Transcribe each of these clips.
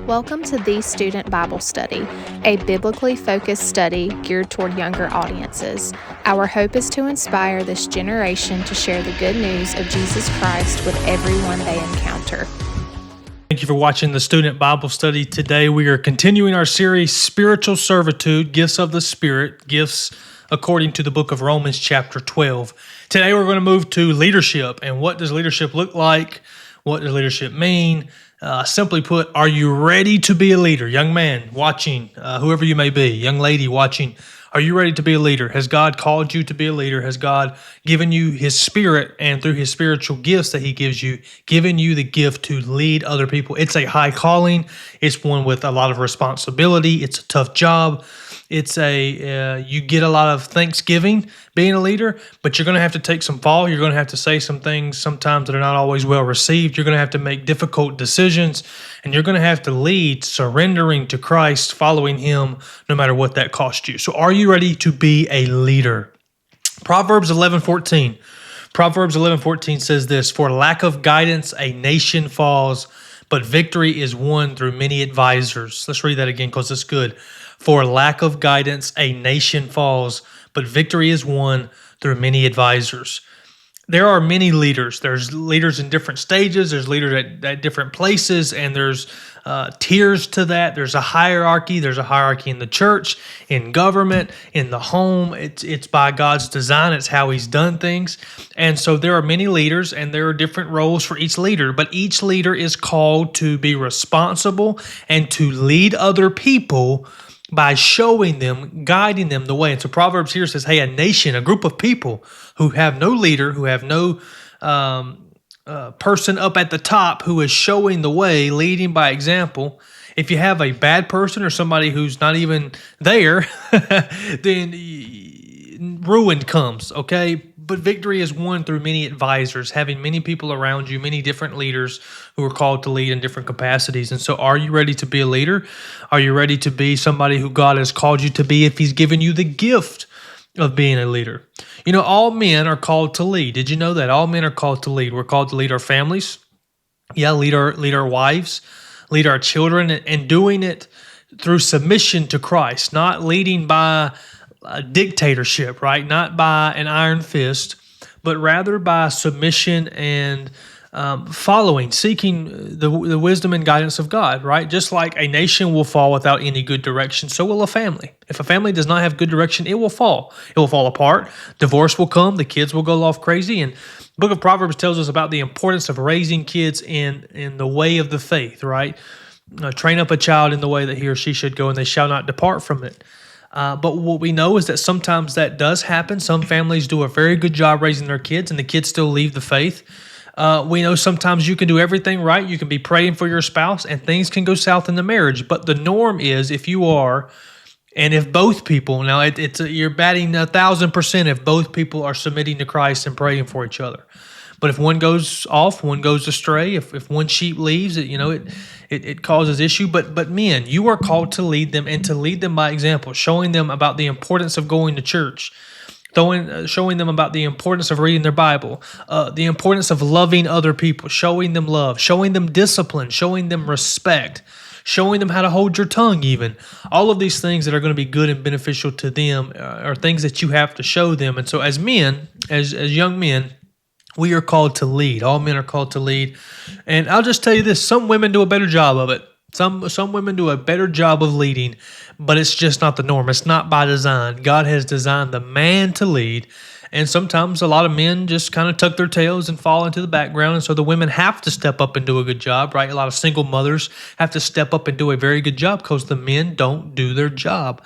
Welcome to the Student Bible Study, a biblically focused study geared toward younger audiences. Our hope is to inspire this generation to share the good news of Jesus Christ with everyone they encounter. Thank you for watching the Student Bible Study. Today we are continuing our series, Spiritual Servitude, Gifts of the Spirit, Gifts according to the book of Romans chapter 12. Today we're going to move to leadership. And what does leadership look like? What does leadership mean? Simply put, are you ready to be a leader? Young man watching, whoever you may be, young lady watching, are you ready to be a leader? Has God called you to be a leader? Has God given you His Spirit, and through His spiritual gifts that He gives you, given you the gift to lead other people? It's a high calling. It's one with a lot of responsibility. It's a tough job. It's you get a lot of thanksgiving being a leader, but you're going to have to take some fall. You're going to have to say some things sometimes that are not always well received. You're going to have to make difficult decisions, and you're going to have to lead surrendering to Christ, following Him, no matter what that costs you. So are you ready to be a leader? Proverbs 11:14. Proverbs 11:14 says this, "For lack of guidance, a nation falls, but victory is won through many advisors." Let's read that again because it's good. "For lack of guidance, a nation falls, but victory is won through many advisors." There are many leaders. There's leaders in different stages. There's leaders at different places, and there's tiers to that. There's a hierarchy. There's a hierarchy in the church, in government, in the home. It's by God's design. It's how He's done things. And so there are many leaders, and there are different roles for each leader, but each leader is called to be responsible and to lead other people by showing them, guiding them the way. And so Proverbs here says, hey, a nation, a group of people who have no leader, who have no person up at the top who is showing the way, leading by example. If you have a bad person or somebody who's not even there, then ruin comes, okay? But victory is won through many advisors, having many people around you, many different leaders who are called to lead in different capacities. And so are you ready to be a leader? Are you ready to be somebody who God has called you to be if He's given you the gift of being a leader? You know, all men are called to lead. Did you know that? All men are called to lead. We're called to lead our families. Yeah, lead our wives, lead our children, and doing it through submission to Christ, not leading by a dictatorship, right? Not by an iron fist, but rather by submission and following, seeking the wisdom and guidance of God, right? Just like a nation will fall without any good direction, so will a family. If a family does not have good direction, it will fall. It will fall apart. Divorce will come. The kids will go off crazy. And the book of Proverbs tells us about the importance of raising kids in the way of the faith, right? Train up a child in the way that he or she should go, and they shall not depart from it. But what we know is that sometimes that does happen. Some families do a very good job raising their kids, and the kids still leave the faith. We know sometimes you can do everything right. You can be praying for your spouse, and things can go south in the marriage. But the norm is if you are, and if both people, now you're batting 1,000% if both people are submitting to Christ and praying for each other. But if one goes off, one goes astray, if one sheep leaves, it causes issue. But men, you are called to lead them, and to lead them by example, showing them about the importance of going to church, showing them about the importance of reading their Bible, the importance of loving other people, showing them love, showing them discipline, showing them respect, showing them how to hold your tongue even. All of these things that are going to be good and beneficial to them are things that you have to show them. And so as men, as young men, we are called to lead. All men are called to lead. And I'll just tell you this, some women do a better job of it. Some women do a better job of leading, but it's just not the norm. It's not by design. God has designed the man to lead, and sometimes a lot of men just kind of tuck their tails and fall into the background, and so the women have to step up and do a good job, right? A lot of single mothers have to step up and do a very good job because the men don't do their job.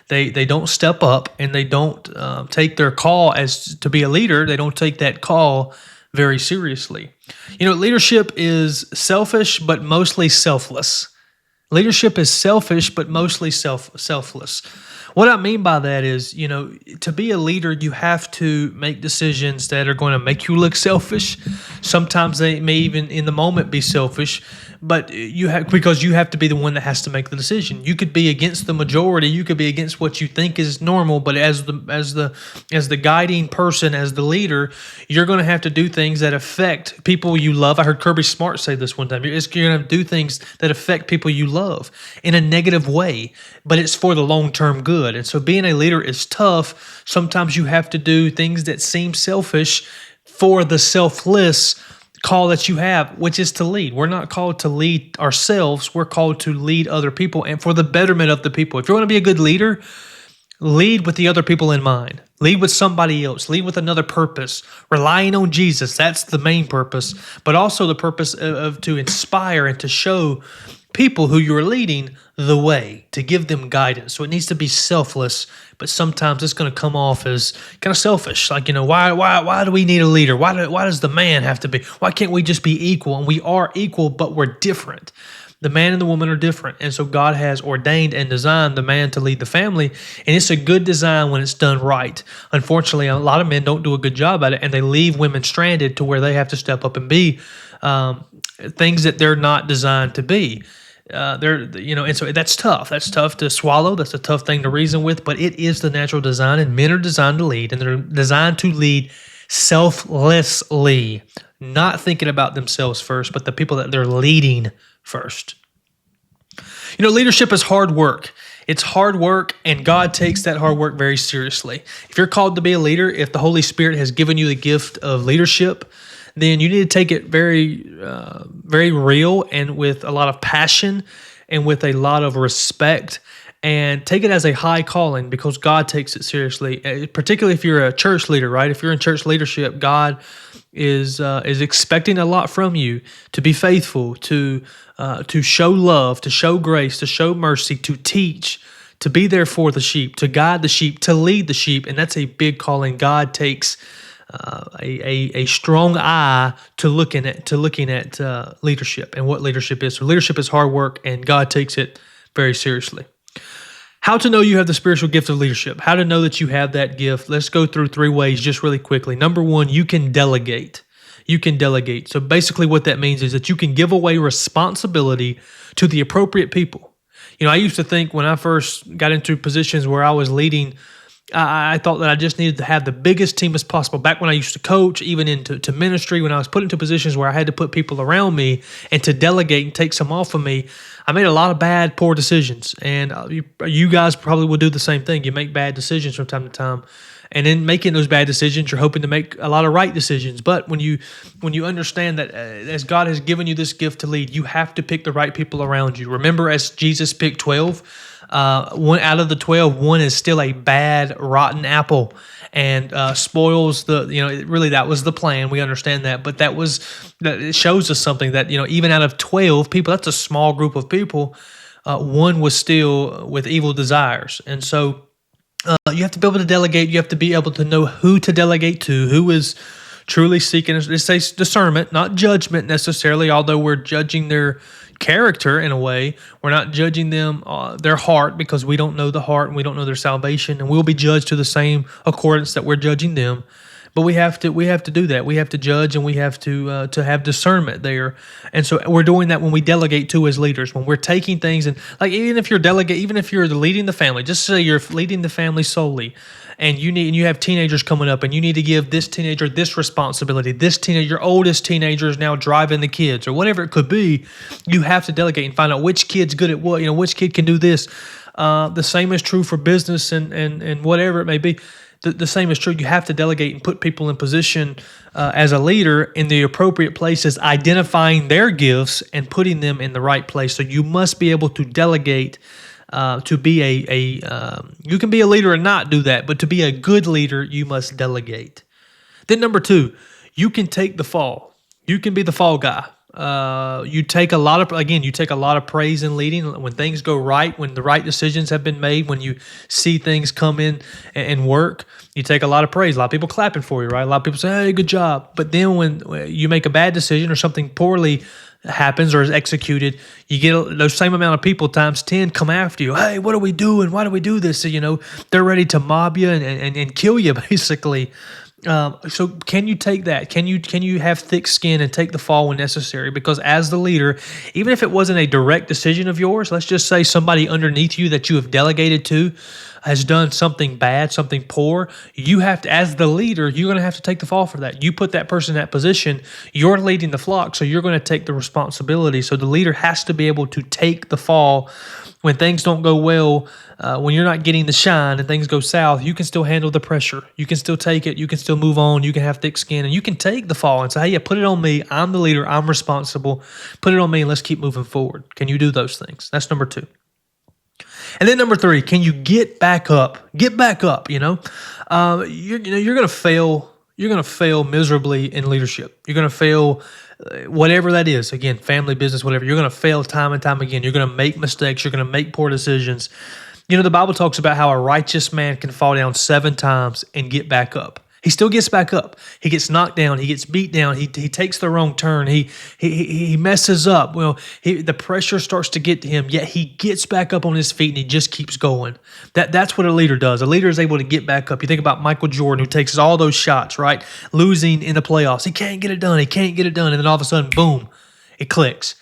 They don't step up, and they don't take their call as to be a leader. They don't take that call very seriously. You know, leadership is selfish, but mostly selfless. Leadership is selfish, but mostly selfless. What I mean by that is, to be a leader, you have to make decisions that are going to make you look selfish. Sometimes they may even in the moment be selfish, but because you have to be the one that has to make the decision. You could be against the majority, you could be against what you think is normal, but as the guiding person, as the leader, you're going to have to do things that affect people you love. I heard Kirby Smart say this one time. You're going to do things that affect people you love in a negative way, but it's for the long-term good. And so being a leader is tough. Sometimes you have to do things that seem selfish for the selfless call that you have, which is to lead. We're not called to lead ourselves. We're called to lead other people and for the betterment of the people. If you want to be a good leader, lead with the other people in mind. Lead with somebody else. Lead with another purpose. Relying on Jesus, that's the main purpose. But also the purpose of to inspire and to show people who you're leading the way, to give them guidance. So it needs to be selfless, but sometimes it's going to come off as kind of selfish. Like, why do we need a leader? Why does the man have to be? Why can't we just be equal? And we are equal, but we're different. The man and the woman are different. And so God has ordained and designed the man to lead the family. And it's a good design when it's done right. Unfortunately, a lot of men don't do a good job at it, and they leave women stranded to where they have to step up and be things that they're not designed to be. And so that's tough. That's tough to swallow. That's a tough thing to reason with, but it is the natural design, and men are designed to lead, and they're designed to lead selflessly, not thinking about themselves first, but the people that they're leading first. Leadership is hard work. It's hard work, and God takes that hard work very seriously. If you're called to be a leader, if the Holy Spirit has given you the gift of leadership, then you need to take it very, very real and with a lot of passion and with a lot of respect, and take it as a high calling because God takes it seriously. Particularly if you're a church leader, right? If you're in church leadership, God is expecting a lot from you to be faithful, to show love, to show grace, to show mercy, to teach, to be there for the sheep, to guide the sheep, to lead the sheep, and that's a big calling. God takes a strong eye to looking at leadership and what leadership is. So leadership is hard work, and God takes it very seriously. How to know you have the spiritual gift of leadership? How to know that you have that gift? Let's go through 3 ways just really quickly. Number 1, you can delegate. You can delegate. So basically what that means is that you can give away responsibility to the appropriate people. I used to think when I first got into positions where I was leading, I thought that I just needed to have the biggest team as possible. Back when I used to coach, even into ministry, when I was put into positions where I had to put people around me and to delegate and take some off of me, I made a lot of bad, poor decisions. And you guys probably will do the same thing. You make bad decisions from time to time. And in making those bad decisions, you're hoping to make a lot of right decisions. But when you understand that as God has given you this gift to lead, you have to pick the right people around you. Remember, as Jesus picked 12, one out of the 12, one is still a bad, rotten apple, and spoils the. Really that was the plan. We understand that, but it shows us something that even out of 12 people, that's a small group of people. One was still with evil desires, and so. You have to be able to delegate. You have to be able to know who to delegate to, who is truly seeking. It says discernment, not judgment necessarily, although we're judging their character in a way. We're not judging them, their heart, because we don't know the heart and we don't know their salvation, and we'll be judged to the same accordance that we're judging them. But we have to do that. We have to judge, and we have to have discernment there. And so we're doing that when we delegate to as leaders, when we're taking things and like even if you're leading the family, just say you're leading the family solely, and you have teenagers coming up, and you need to give this teenager this responsibility. Your oldest teenager is now driving the kids, or whatever it could be. You have to delegate and find out which kid's good at what. Which kid can do this. The same is true for business and whatever it may be. The same is true. You have to delegate and put people in position as a leader in the appropriate places, identifying their gifts and putting them in the right place. So you must be able to delegate to be you can be a leader and not do that, but to be a good leader, you must delegate. Then number 2, you can take the fall. You can be the fall guy. You take a lot of praise in leading when things go right, when the right decisions have been made, when you see things come in and work. You take a lot of praise. A lot of people clapping for you, right? A lot of people say, "Hey, good job." But then when you make a bad decision or something poorly happens or is executed, you get those same amount of people times 10 come after you. Hey, what are we doing? Why do we do this? So, they're ready to mob you and kill you basically. So can you take that? Can you have thick skin and take the fall when necessary? Because as the leader, even if it wasn't a direct decision of yours, let's just say somebody underneath you that you have delegated to has done something bad, something poor, you have to, as the leader, you're going to have to take the fall for that. You put that person in that position, you're leading the flock, so you're going to take the responsibility. So the leader has to be able to take the fall when things don't go well, when you're not getting the shine and things go south. You can still handle the pressure. You can still take it. You can still move on. You can have thick skin, and you can take the fall and say, hey, yeah, put it on me. I'm the leader. I'm responsible. Put it on me, and let's keep moving forward. Can you do those things? That's number 2. And then number 3, can you get back up? Get back up. You're going to fail. You're going to fail miserably in leadership. You're going to fail whatever that is. Again, family, business, whatever. You're going to fail time and time again. You're going to make mistakes. You're going to make poor decisions. The Bible talks about how a righteous man can fall down 7 times and get back up. He still gets back up. He gets knocked down. He gets beat down. He takes the wrong turn. He messes up. Well, the pressure starts to get to him, yet he gets back up on his feet and he just keeps going. That's what a leader does. A leader is able to get back up. You think about Michael Jordan, who takes all those shots, right? Losing in the playoffs. He can't get it done. He can't get it done. And then all of a sudden, boom, it clicks.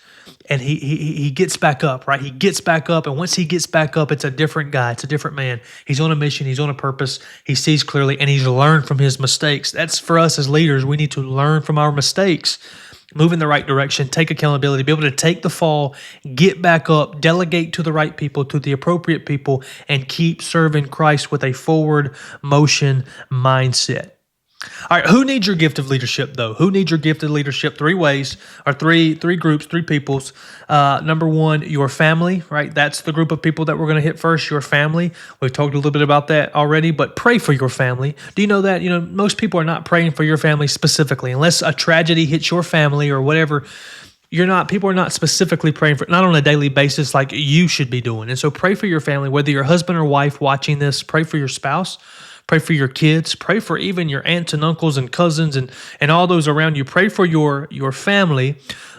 And he gets back up, right? He gets back up, and once he gets back up, it's a different guy. It's a different man. He's on a mission. He's on a purpose. He sees clearly, and he's learned from his mistakes. That's for us as leaders. We need to learn from our mistakes, move in the right direction, take accountability, be able to take the fall, get back up, delegate to the right people, to the appropriate people, and keep serving Christ with a forward motion mindset. All right, who needs your gift of leadership, though? Who needs your gift of leadership? 3 ways, or three groups, 3 peoples. Number 1, your family, right? That's the group of people that we're going to hit first, your family. We've talked a little bit about that already, but pray for your family. Do you know that? Most people are not praying for your family specifically. Unless a tragedy hits your family or whatever, people are not specifically praying for, not on a daily basis like you should be doing. And so pray for your family, whether you're husband or wife watching this, pray for your spouse. Pray for your kids. Pray for even your aunts and uncles and cousins and all those around you. Pray for your family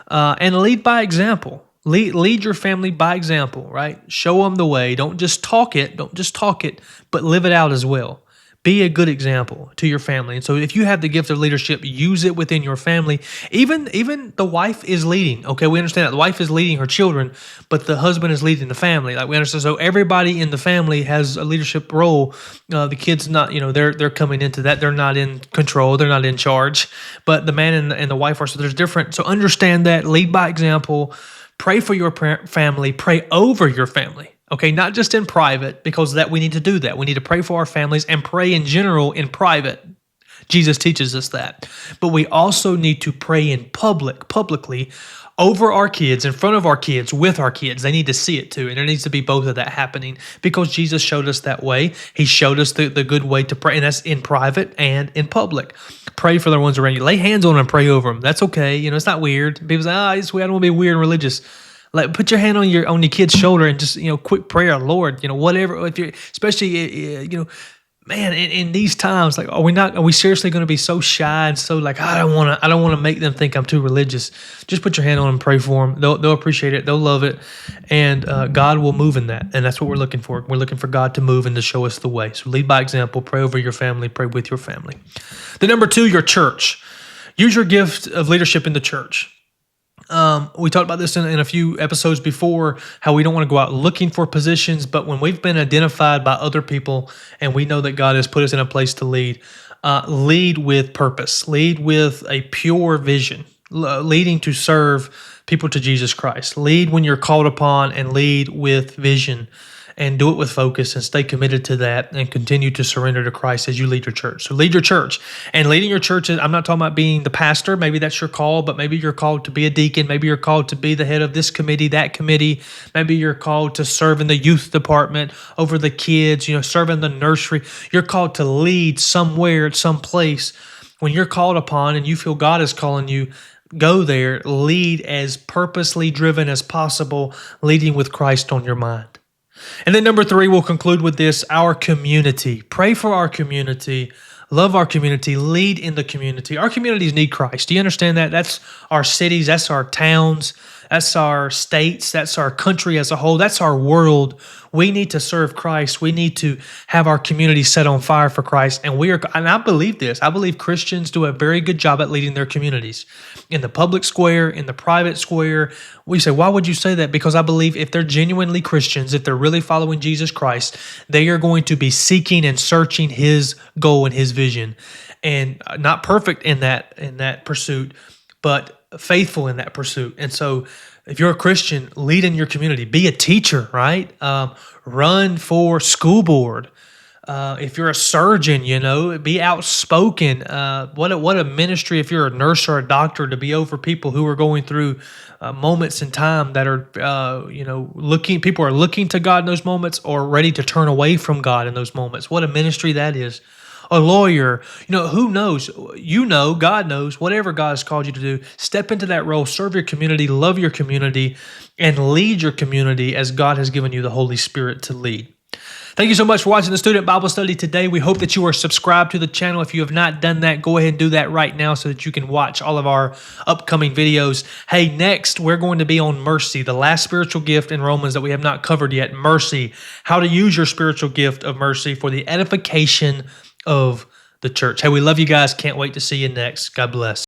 and lead by example. Lead your family by example, right? Show them the way. Don't just talk it, but live it out as well. Be a good example to your family. And so if you have the gift of leadership, use it within your family. Even the wife is leading. Okay, we understand that the wife is leading her children, but the husband is leading the family. Like we understand. So everybody in the family has a leadership role. The kids not, they're coming into that. They're not in control. They're not in charge. But the man and the wife are. So there's different. So understand that. Lead by example. Pray for your family. Pray over your family. Okay, not just in private, because that we need to do that. We need to pray for our families and pray in general in private. Jesus teaches us that. But we also need to pray in publicly, over our kids, in front of our kids, with our kids. They need to see it too. And there needs to be both of that happening because Jesus showed us that way. He showed us the good way to pray, and that's in private and in public. Pray for the ones around you. Lay hands on them and pray over them. That's okay. It's not weird. People say, I don't want to be weird and religious. Like put your hand on your kid's shoulder and just quick prayer, Lord, whatever. If you're especially man, in these times, like are we seriously going to be so shy and so like I don't want to make them think I'm too religious. Just put your hand on them and pray for them. They'll appreciate it. They'll love it, and God will move in that. And that's what we're looking for. We're looking for God to move and to show us the way. So lead by example. Pray over your family. Pray with your family. The number 2, your church. Use your gift of leadership in the church. We talked about this in a few episodes before, how we don't want to go out looking for positions, but when we've been identified by other people and we know that God has put us in a place to lead, lead with purpose, lead with a pure vision, leading to serve people to Jesus Christ. Lead when you're called upon and lead with vision. And do it with focus and stay committed to that and continue to surrender to Christ as you lead your church. So lead your church. And leading your church, I'm not talking about being the pastor. Maybe that's your call, but maybe you're called to be a deacon. Maybe you're called to be the head of this committee, that committee. Maybe you're called to serve in the youth department over the kids, serve in the nursery. You're called to lead somewhere at some place. When you're called upon and you feel God is calling you, go there, lead as purposely driven as possible, leading with Christ on your mind. And then number 3, we'll conclude with this, our community. Pray for our community. love our community, lead in the community. Our communities need Christ. Do you understand that? That's our cities, that's our towns, that's our states, that's our country as a whole, that's our world. We need to serve Christ. We need to have our community set on fire for Christ. And I believe this. I believe Christians do a very good job at leading their communities in the public square, in the private square. We say, why would you say that? Because I believe if they're genuinely Christians, if they're really following Jesus Christ, they are going to be seeking and searching his goal and his vision. And not perfect in that pursuit, but faithful in that pursuit. And so if you're a Christian, lead in your community, be a teacher, right? Run for school board. If you're a surgeon, be outspoken. What a ministry if you're a nurse or a doctor to be over people who are going through moments in time that are, people are looking to God in those moments or ready to turn away from God in those moments. What a ministry that is. A lawyer, who knows? God knows, whatever God has called you to do, step into that role, serve your community, love your community, and lead your community as God has given you the Holy Spirit to lead. Thank you so much for watching the Student Bible Study today. We hope that you are subscribed to the channel. If you have not done that, go ahead and do that right now so that you can watch all of our upcoming videos. Hey, next, we're going to be on mercy, the last spiritual gift in Romans that we have not covered yet, mercy, how to use your spiritual gift of mercy for the edification of the church. Hey, we love you guys. Can't wait to see you next. God bless.